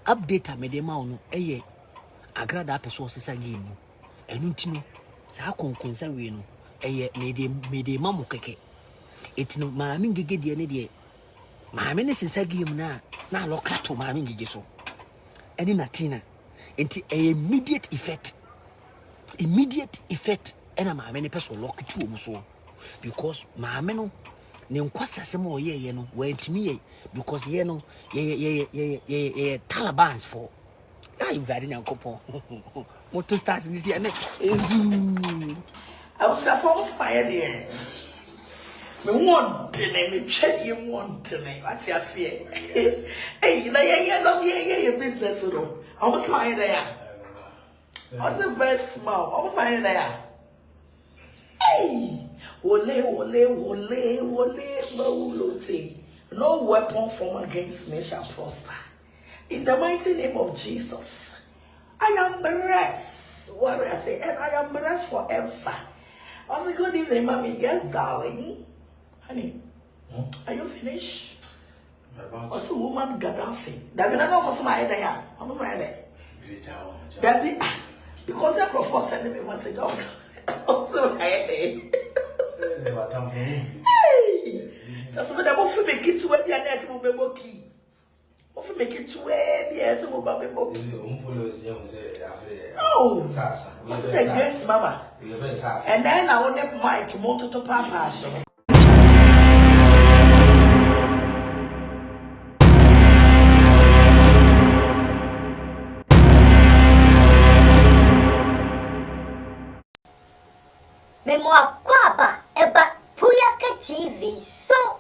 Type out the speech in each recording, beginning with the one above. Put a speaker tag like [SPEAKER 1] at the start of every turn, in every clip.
[SPEAKER 1] update a mede ma ono eye Agradaa person sisa game no enu ntino saa konkonsa we no eye mede ma mo keke etino Maame Ngege de ne de maame ne sisa game na lokato Maame Ngege so eni natina enti immediate effect ena maame ne person lock to omu so because maame no ne nkwasa mo ye no wantimi ye because ye no ye Talibans for I very nyankopon moto stars this year
[SPEAKER 2] I was a former spy there. Me want to me check you want to me. What's your say? Hey, you know, yeah, business, you know. I was my there. I was the best man. I was my there. Hey, ole, no weapon formed against me shall prosper. In the mighty name of Jesus, I am blessed. What I say, and I am blessed forever. I say, good evening, mommy. Yes, darling. Honey, are you finished? Also, woman Gaddafi. That means I almost my idea. Almost my idea. That because I prefer sending me message also my idea. Hey, that's what I'm going to make it to where the next will be working. Of make it to where the yes will be working. Oh, what's the grace, mama? And then I want to Mike motor to Papa show.
[SPEAKER 3] Memoir kwaba eba Puyaka TV so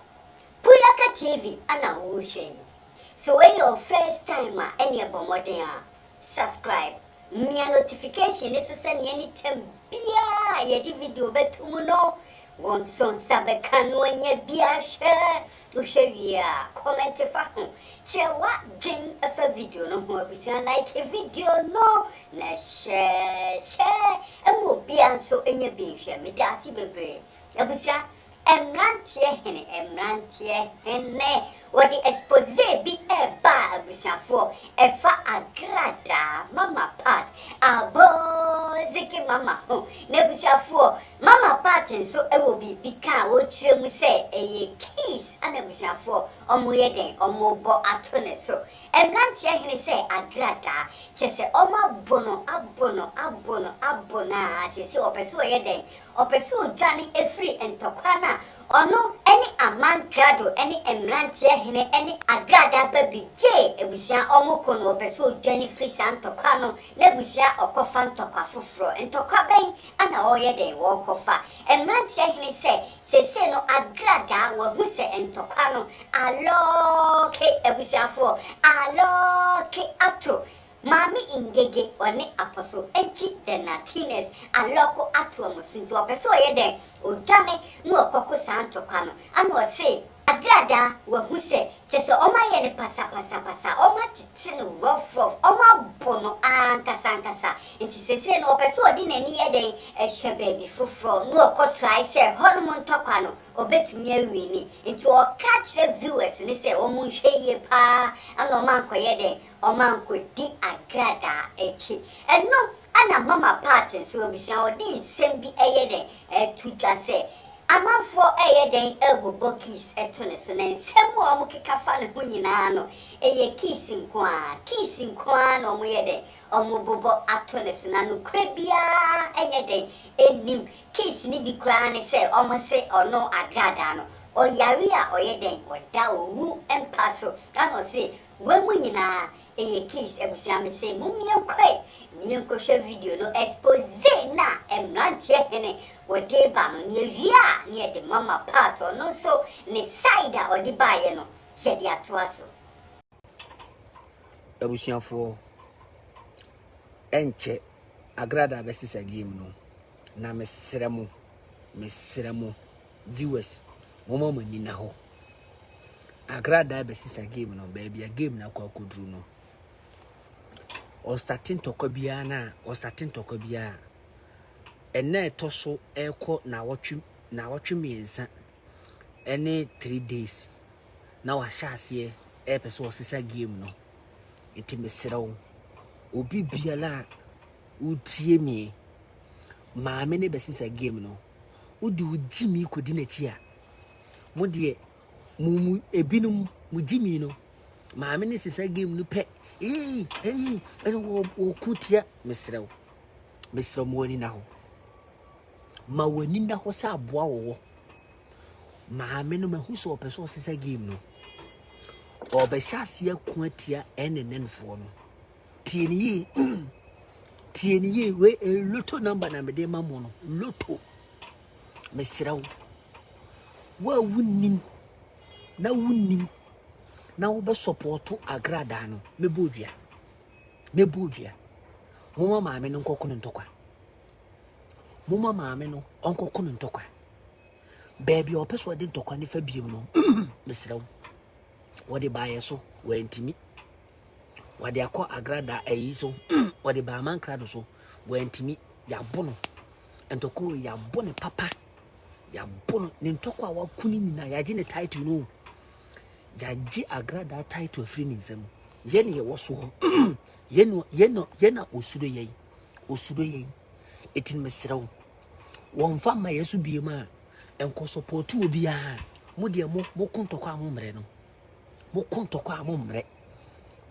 [SPEAKER 3] Puyaka TV ana ushe. So when your first time any abomodea subscribe me notification is to send anytime bia ye video betumuno won son sabe kanwenye bia share ushewia comment fa ho chewa jin afa video no ho abisia like a video no na share emo bia so enye bi hwe me dasi bebre abisia Mmrantiehene what the expose be a bar for a fa Agradaa mama part abo ziki mama ho nebusha for mama part and so it will be because what you say a kiss and nebusha for omuyeden omobo atone so Mmrantiehene say Agradaa say oma bono abona say opeso yeden opeso Johnny a free and tokana ono any aman grado any Mmrantiehene any Agradaa baby J ebusia omoko no opeso Johnny free santoka no nebusia okofa ntoka foforo ntoka ben ana oyeden wo kofa Mmrantiehene say no Agradaa wo hu se ntoka no aloke ebusia fo aloke ato Maame Ngege one apostle enti the natines aloko atu amusuntu opeso yeden ojane no okoko santoka no ana say Agradaa wo hu se so oma ye ne pasa oma titi no rough oma bono ankasa enti se no opeso odi nani yeden ehwe baby foforo no okotry say hormone toka no obetumi awini enti o catch viewers ni say omu hweye pa ana o man koyeden o man ko di Agradaa echi eno ana mama party so obisia odi nsem bi eyeden tuja say amanfo eyeden egobo kiss etone so na nsem o mu kekafa ne ho nyina no eye kiss nkwa no mu yeden o mu bobo atone so na no krabia eyeden enim kiss ni bi kra ne se o mo se ono Agradaa no o yare a oyeden oda owu empaso ano se we mu nyina eye kiss ebusia me se mumie kwai nienko hwe video no expose na Mmrantiehene wode ba no ne wia ne de mama part no so ne side a ode baye no hye de atoa so
[SPEAKER 1] ebusia fo enche Agradaa besisa game no na mesremo viewers momo mani na ho Agradaa besisa game no baby a game na kwa kodru no o starting tokobia ene toso eko na wotwe miensa ene 3 days na wa hyase e pese wo sisa game no enti mesrew obi biala utie mi maame ne besisa game no udi ujimi kodi na chi a mo de mu ebinum mu jimi no maame ne sisa game no pe wo kutia mesrew mo wani na ho ma wani na ho sa aboa wo maame no mahu so opeso sisa game no obehase akuatia enenenfo no tieni we lotto number na mede mamo no lotto mesrew wa wunim na wo be support Agradaa no mebodua moma maame no nkokono ntokwa moma maame no onkokono ntokwa baby opeso de ntokwa ne fa biem no mesrew wode baaye so wantimi wade akọ Agradaa ayi so wade ba mankrado so wantimi yabono entoko yabone papa yabono ne ntoko awa kuni na yaje ne title no yaje Agradaa title free ni nsem yene ye woso yena osudo yei etin mesrew wonfa ma yesu biema enko support obi a mo de mo kontoko amomre no mo kontoko amomre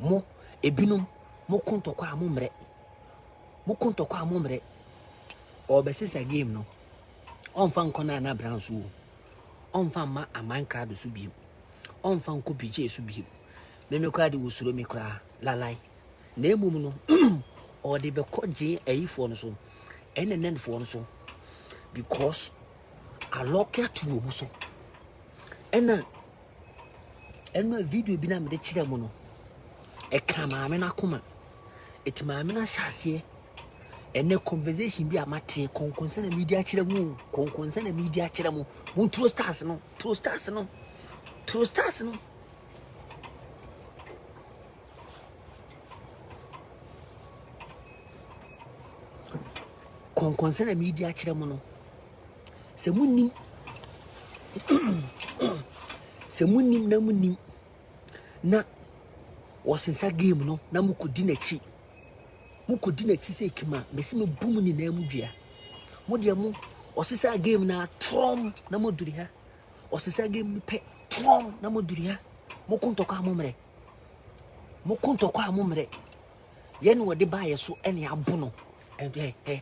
[SPEAKER 1] mo ebinum mo kontoko amomre obesisa game no onfa nkona na branso onfa ma amanka do so biem onfa nko Ghpage so biem me kwa de wosuro me kra lalai na emum no o de be koje ayifo no so enenenfo no so because alokia to wo so ena video bi na me de kire mo no e ka maame na koma eti maame na hyase ene conversation bi amate konkonsa na media kire mu mun true stars no konkonsa na media kire mu no se munnim na wasensa game no na mukudi na chi se kima mesi me bum ni na mudua mo de mo osesa game na trom na moduri ha osesa game pe trom na moduri ha mo kontoko amomre ye no de baaye so ene abono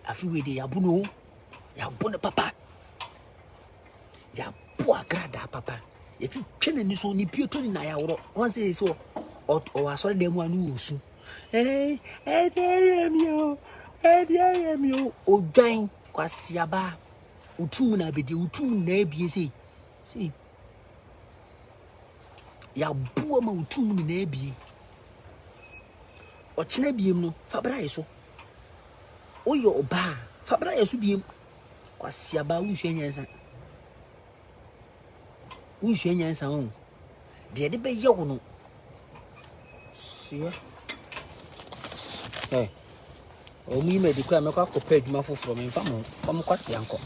[SPEAKER 1] afi we de yabono papa ya bo Agradaa papa ye twene ni so ni pieto ni na ya woro won say so o asore dem anu osu edeyemio odwan kwasiaba utum na bedi utum na ebie sei ya buo ma utum ni na ebie o kina biem no fabra yeso oyo oba fabra yeso biem kwasiaba unhwenyansa on de be ye wo no sia omi medikura mekwa kopa adwuma foforo me mfamo fam kwase anko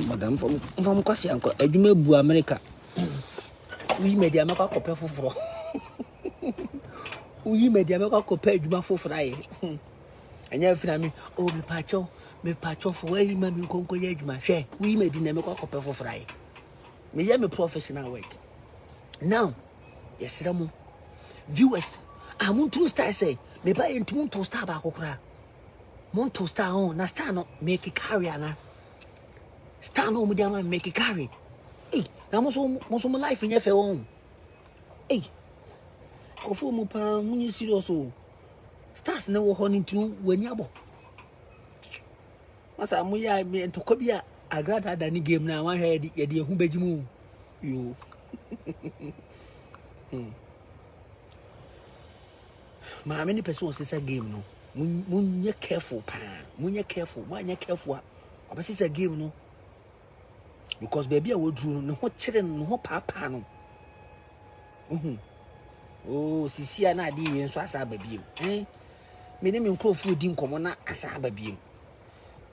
[SPEAKER 1] madam fam kwase anko adwuma bu America wi media mekwa kopa foforo wi media mekwa kopa adwuma foforo aye anya fina mi me pacho fo wi ma mi konko ye adwuma hwe wi media na mekwa kopa foforo aye me ye me professional work now yesiramu viewers amun true star say me ba entum to star ba kokora mon to star on na star no make carry ana star no mu dia ma make carry na mo so life nya fe won ofo mu pa munyi serious o stars na wo ho ni tu wani abo masa mu ya me entoko bia Agradaa da ni game na wan hwe ye de ehu bagimu yo maame ni person sisa game no munye careful pa munye careful obasisa game no because baby a wodru no ho kire no ho papa no sisi ana adi wi nso asa babiem me ne me nkrofo di nkomo na asa babiem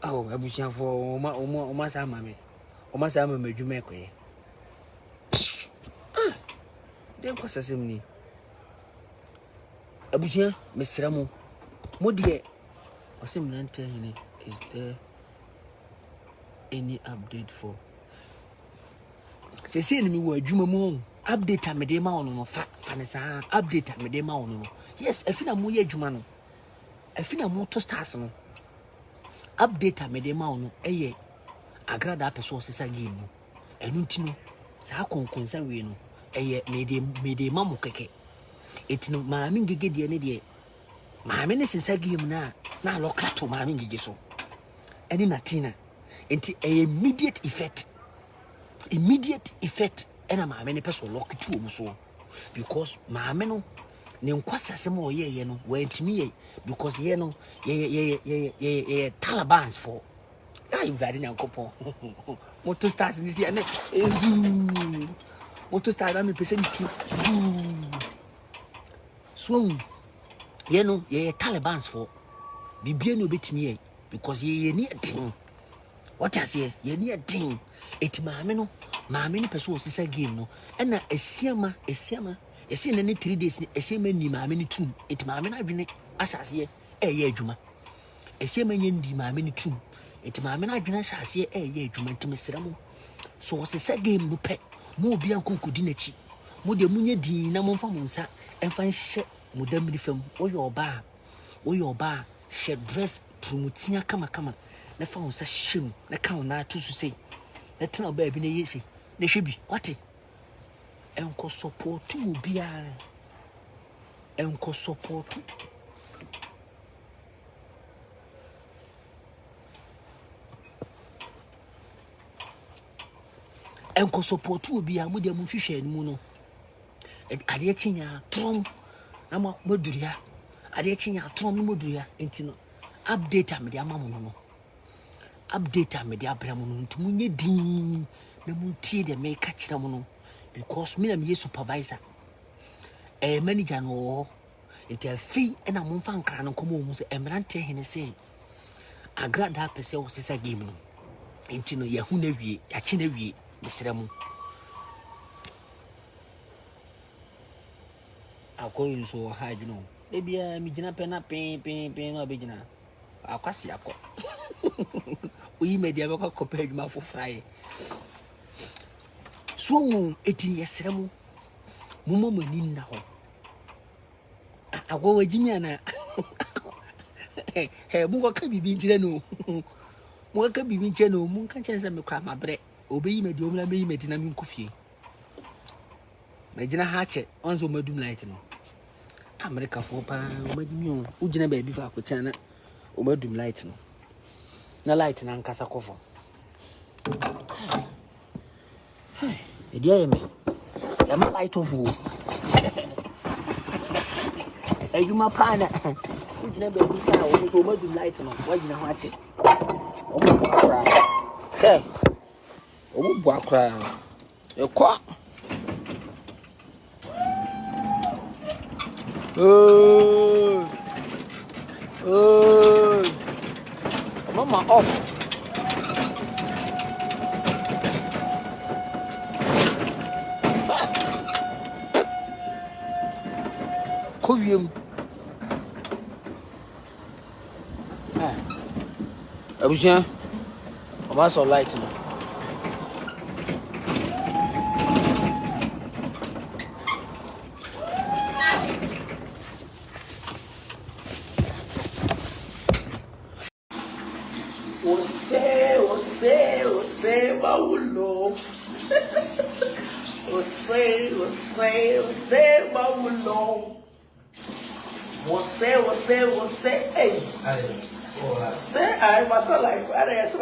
[SPEAKER 1] abusiafo o sa mame adwuma ekoye dem kwasasem ni abusia mesra mo de ose Mmrantiehene, is there any update for say ni mi wo adwuma mu update amede ma wono no fa ne sa update amede ma wono no yes afina mo ye adwuma no afina mo to stars no update amede ma wono eye Agradaa person sesa game no enu ntino sa konkonsa we no eye mede ma mo keke etino Maame Ngege de ne de Maame ne sesa game na lokato Maame Ngege so eni natina enti immediate effect ena Maame ne person lock to omu so because Maame no ne nkwasa sem o ye no wantimi ye because ye no ye Talibans for I very nyankopon moto stars this year ne moto stars na me pese ni tu so ye no ye Talibans for bibie no betimi ye because ye ni atin what I say ye ni atin eti Maame no person sisa game no na esiama esi na ne 3 days ni esiama ni Maame ni tum eti Maame na adwene ahyase ye adwuma esiama nye ndi Maame ni tum eti Maame na adwene ahyase ye adwuma ntimesira mo so sisa game no pe mo obi ankokodi na chi mo de munye din na mo mfa mo nsa emfa nhye mo damri fam oyo oba she dress trumutia kama na fa nsa hyem na ka na atu so sei na tena ba bi na yesi na hwebi wate enko support mu bia enko support obi a mo de mo hwehwe mu no ade chinya trom na mo moduria ade chinya trom no moduria enti no update am de amamu no update am de abramu no enti munye din na muntie de me ka kira mu no because me na me supervisor manager no enti afi na mo mfa nkra no komo mu se Mmrantiehene se Agradaa pese wo sesa game no enti no yahu na wie ya chi na wie mesra mu akoyin so haji no ebia mi gina pe na pen na obegina akwasi akọ oyi media be kwa Ghpage ma fofrae so eti yesra mu mo mani na ho agwo wajimi ana mu ko ka bibi njire no mu ka bibi njire no mu kan chense me kwa mabre obeyi media omla beyi media na mi nkufie magina hache onzo madum light no America for pa omadumi o ugina ba bi fa akotia na omadum light no na light na nkasa kofo edia me ya ma light of wo ejuma pa na ugina ba bi fa o so omadum light no wagina ho ache omo akra ke omo bu akra ekwa Mama off. Koviem. Abusia. Mama so light no.
[SPEAKER 2] Você, Maulo. Você, Maulo. Você, ei. Você, ai, mas só like, parece,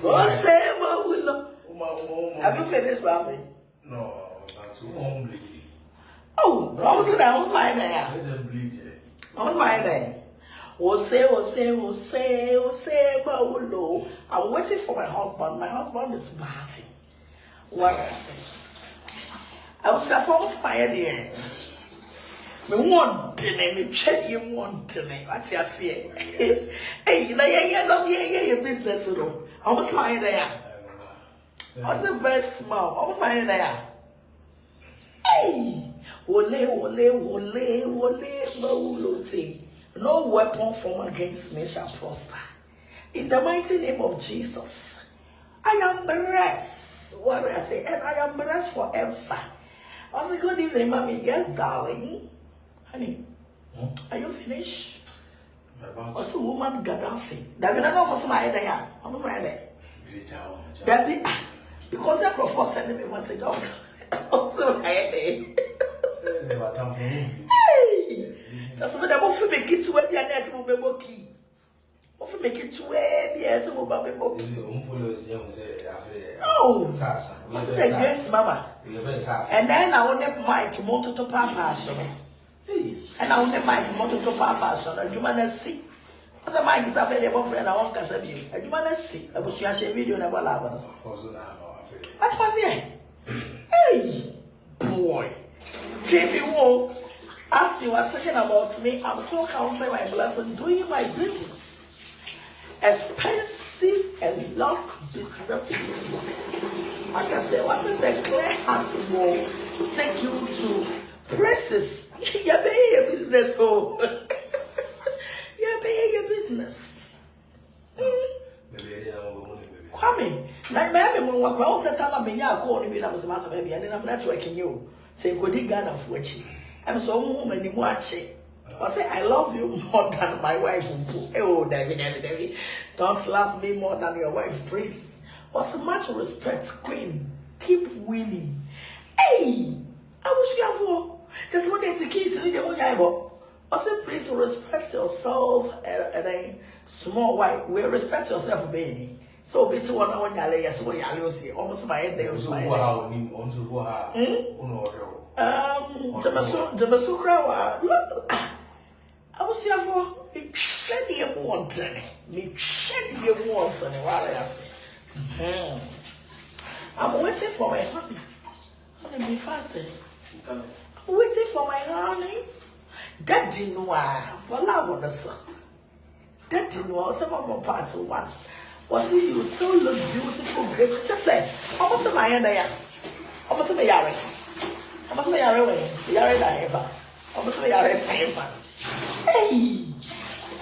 [SPEAKER 2] Você, Maulo. Have you finished, Bobby?
[SPEAKER 4] No, I'm bleaching.
[SPEAKER 2] Oh, vamos lá, né? Vamos lá, né? Você, Maulo. I'm waiting for my husband. My husband is bathing. What I say? I was a false fire there. Me wanting me check you wanting what you say. Hey, yeah, business, you know. I was lying there. What's the best mom? I was lying there. Hey, Maulote. No weapon formed against me shall prosper. In the mighty name of Jesus, I am blessed. What do I say? And I am blessed forever. Also, good evening, mommy. Yes, darling. Honey, are you finished? Also, woman Gaddafi. That means I don't almost my head. Almost my head. That because I prefer sending me message also my head. Hey, that's what I'm going to make it to where the next will be working. What make it to where the next will be working? Oh, what's the grace, mama? And then I want to Mike motor to Papa. And I want to Mike motor to Papa. So that you might see. What's a Mike is a very friend. I want to say, and you might see. I was watching a video about Lavas. What's here? Hey, boy. Jamie Wall. As you are talking about me, I'm still counting my blessing, doing my business. Expensive and lots business. As I say, wasn't the clear heart will take you to places. You're paying your business, oh. You're paying your business. Kwame, now maybe when we're going to tell me, I'm going to be a master baby, and I'm not working you. Say, go dig Ghana for you. I'm so many watching. I say I love you more than my wife. Oh, David. Don't love me more than your wife, please. What's so much respect, Queen? Keep winning. Hey, I wish you have one. Just one day to kiss in the one I want. I say, please respect yourself and a small wife. We respect yourself, baby. So be to one on your layers, so you'll see almost my head there. Jamasukra, I was here for me shed your water. Me shed your water, and what I say. I'm waiting for my honey. Honey, be faster. I'm waiting for my honey. Daddy noir, well, I want to say. Daddy noir, some of my parts of one. Was he, you still look beautiful, great. Just say, almost my end there. Almost my yard. I must be away. Yare ever. I must be ever. Hey,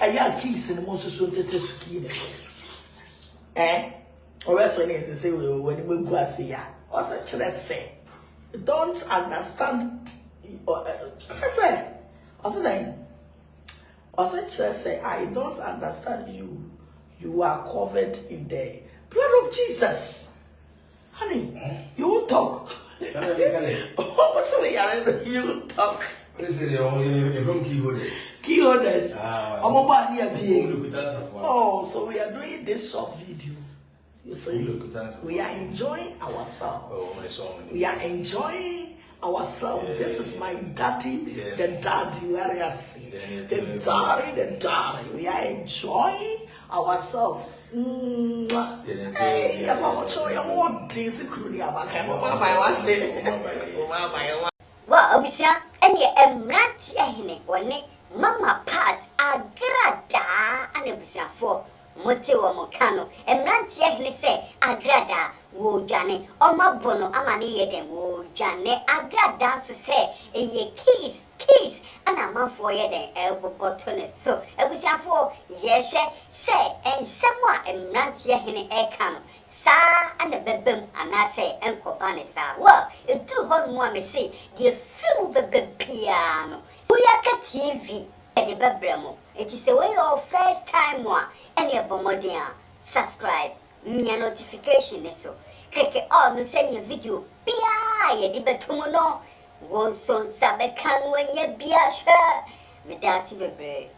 [SPEAKER 2] I got keys in the most soon to ski. Eh? Or else when is say when you go see ya. Or such let's say. Don't understand. Just say. Also then. Also just say I don't understand you. You are covered in the blood of Jesus. Honey, you won't talk. You talk.
[SPEAKER 4] This is from key holders.
[SPEAKER 2] Key holders. Oh, so we are doing this short video. You see, we are enjoying ourselves. We are enjoying ourselves. This is my daddy, the daddy. Where I see the daddy. We are enjoying ourselves. Hey, I'm not sure you're more discreet about
[SPEAKER 3] well, obviously, and your Mmrantiehene one Mama Pat Agradaa and obviously for Motewa Mokano. Mmrantiehene say Agradaa wo jane Oma Bono Amani Yeden wo jane Agradaa so say a keys and a man for Yeden elbow button. So obviously for yes say and someone Mmrantiehene Ekano. And the bebem and I say Uncle Vanessa. Well, you do hold more me say, dear film the piano. Puyaka TV, the Bebremo. It is a way of first time one. Any of Bomodia. Subscribe, me a notification so. Click it on to send your video. Pia, the Betumono. Won't son sabe can when you be a share. With Darcy Bebre.